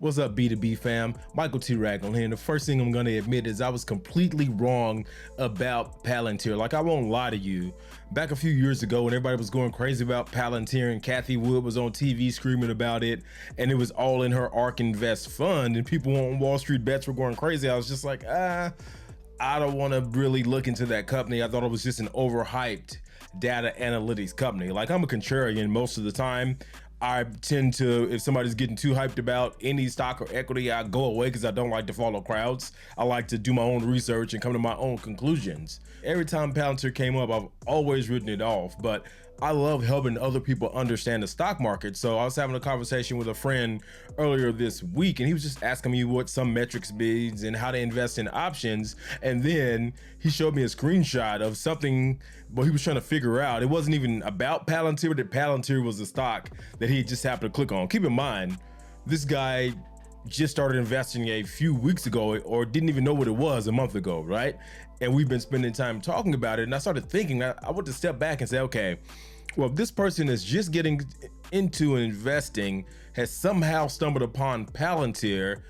What's up, B2B fam? Michael T. Ragland here. And the first thing I'm going to admit is I was completely wrong about Palantir. Like, I won't lie to you. Back a few years ago when everybody was going crazy about Palantir and Cathie Wood was on TV screaming about it, and it was all in her ARK Invest fund, and people on Wall Street Bets were going crazy, I was just like, I don't want to really look into that company. I thought it was just an overhyped data analytics company. Like, I'm a contrarian most of the time. I tend to, if somebody's getting too hyped about any stock or equity, I go away because I don't like to follow crowds. I like to do my own research and come to my own conclusions. Every time Palantir came up, I've always written it off, but I love helping other people understand the stock market. So I was having a conversation with a friend earlier this week, and he was just asking me what some metrics means and how to invest in options. And then he showed me a screenshot of something what he was trying to figure out. It wasn't even about Palantir, that Palantir was the stock that he just happened to click on. Keep in mind, this guy just started investing a few weeks ago, or didn't even know what it was a month ago, right? And we've been spending time talking about it. And I started thinking, I want to step back and say, okay, well, if this person is just getting into investing, has somehow stumbled upon Palantir,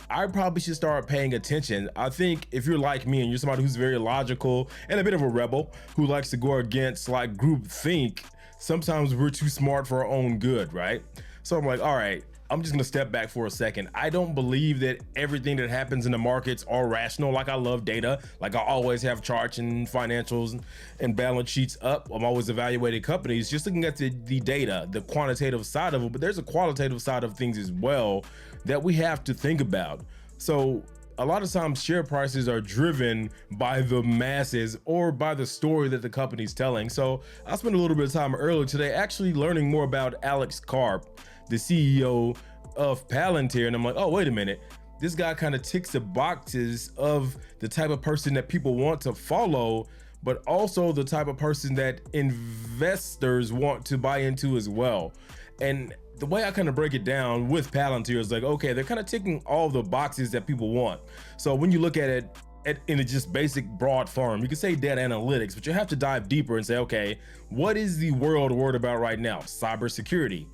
I probably should start paying attention. I think if you're like me and you're somebody who's very logical and a bit of a rebel who likes to go against like group think, sometimes we're too smart for our own good, right? So I'm like, all right, I'm just gonna step back for a second. I don't believe that everything that happens in the markets are rational. Like, I love data. Like, I always have charts and financials and balance sheets up. I'm always evaluating companies, just looking at the data, the quantitative side of it, but there's a qualitative side of things as well that we have to think about. So a lot of times share prices are driven by the masses or by the story that the company's telling. So I spent a little bit of time earlier today actually learning more about Alex Karp, the CEO of Palantir. And I'm like, oh, wait a minute. This guy kind of ticks the boxes of the type of person that people want to follow, but also the type of person that investors want to buy into as well. And the way I kind of break it down with Palantir is like, okay, they're kind of ticking all the boxes that people want. So when you look at it in a just basic broad form, you can say data analytics, but you have to dive deeper and say, okay, what is the world worried about right now? Cybersecurity.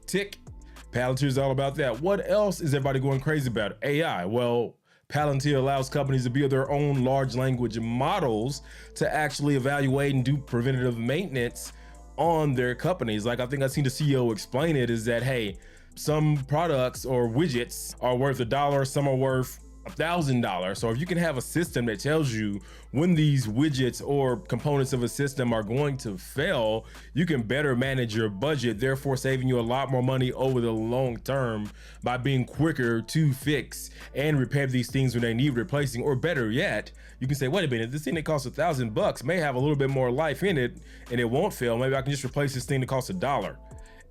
Tick. Palantir is all about that. What else is everybody going crazy about? AI. Well, Palantir allows companies to build their own large language models to actually evaluate and do preventative maintenance on their companies. Like, I think I've seen the CEO explain it is that, hey, some products or widgets are worth $1, some are worth $1,000. So if you can have a system that tells you when these widgets or components of a system are going to fail, you can better manage your budget, therefore saving you a lot more money over the long term by being quicker to fix and repair these things when they need replacing. Or better yet, you can say, wait a minute, this thing that costs $1,000 may have a little bit more life in it and it won't fail. Maybe I can just replace this thing that costs $1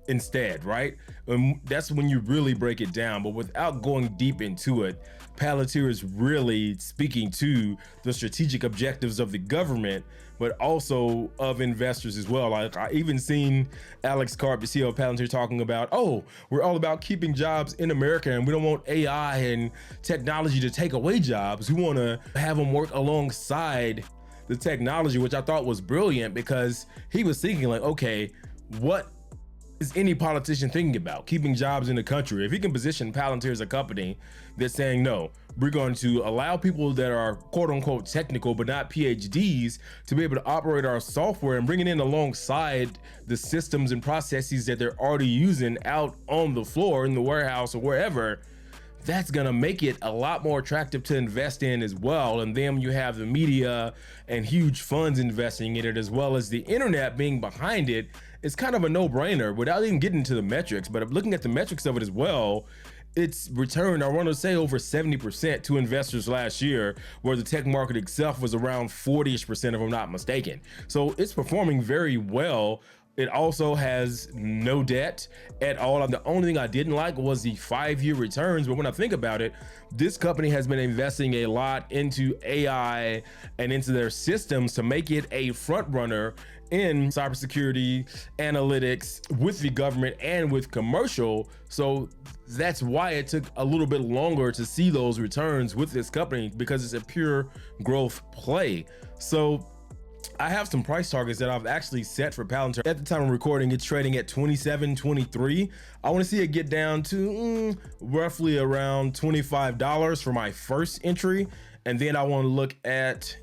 instead, right? And that's when you really break it down. But without going deep into it, Palantir is really speaking to the strategic objectives of the government, but also of investors as well. Like, I even seen Alex Karp, the CEO of Palantir, talking about, oh, we're all about keeping jobs in America and we don't want AI and technology to take away jobs. We want to have them work alongside the technology, which I thought was brilliant, because he was thinking like, okay, what is any politician thinking about? Keeping jobs in the country. If he can position Palantir as a company that's saying, no, we're going to allow people that are quote unquote technical but not PhDs to be able to operate our software and bring it in alongside the systems and processes that they're already using out on the floor in the warehouse or wherever, that's gonna make it a lot more attractive to invest in as well. And then you have the media and huge funds investing in it, as well as the internet being behind it. It's kind of a no-brainer without even getting into the metrics. But looking at the metrics of it as well, it's returned, I want to say, over 70% to investors last year, where the tech market itself was around 40-ish%, if I'm not mistaken. So it's performing very well. It also has no debt at all. The only thing I didn't like was the 5-year returns. But when I think about it, this company has been investing a lot into AI and into their systems to make it a front runner in cybersecurity, analytics, with the government and with commercial. So that's why it took a little bit longer to see those returns with this company, because it's a pure growth play. So I have some price targets that I've actually set for Palantir. At the time of recording, it's trading at 27.23. I want to see it get down to roughly around $25 for my first entry. And then I want to look at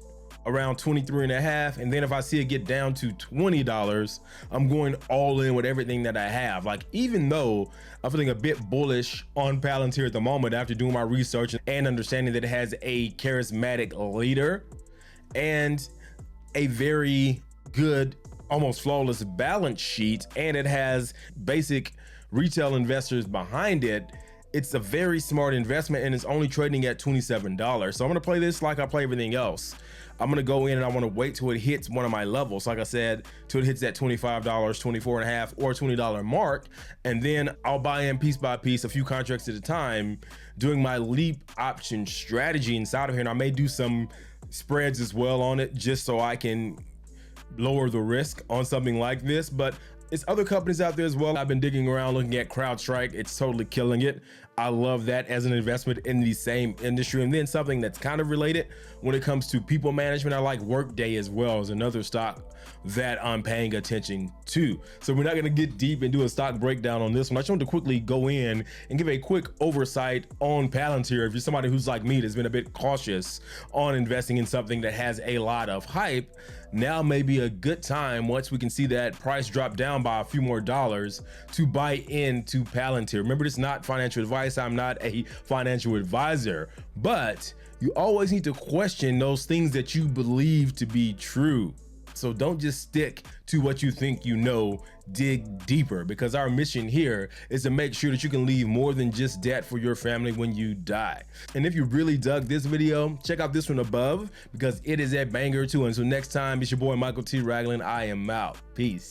around 23.5. And then if I see it get down to $20, I'm going all in with everything that I have. Like, even though I'm feeling a bit bullish on Palantir at the moment after doing my research and understanding that it has a charismatic leader and a very good, almost flawless balance sheet, and it has basic retail investors behind it, it's a very smart investment, and it's only trading at $27. So I'm gonna play this like I play everything else. I'm gonna go in and I wanna wait till it hits one of my levels. Like I said, till it hits that $25, $24.5 or $20 mark. And then I'll buy in piece by piece, a few contracts at a time, doing my leap option strategy inside of here. And I may do some spreads as well on it, just so I can lower the risk on something like this. But it's other companies out there as well. I've been digging around looking at CrowdStrike. It's totally killing it. I love that as an investment in the same industry. And then something that's kind of related when it comes to people management, I like Workday as well as another stock that I'm paying attention to. So we're not gonna get deep and do a stock breakdown on this one. I just wanted to quickly go in and give a quick oversight on Palantir. If you're somebody who's like me, that's been a bit cautious on investing in something that has a lot of hype, now may be a good time, once we can see that price drop down by a few more dollars, to buy into Palantir. Remember, this is not financial advice. I'm not a financial advisor, but you always need to question those things that you believe to be true. So don't just stick to what you think you know, dig deeper, because our mission here is to make sure that you can leave more than just debt for your family when you die. And if you really dug this video, check out this one above, because it is a banger too. Until next time, it's your boy Michael T. Ragland. I am out. Peace.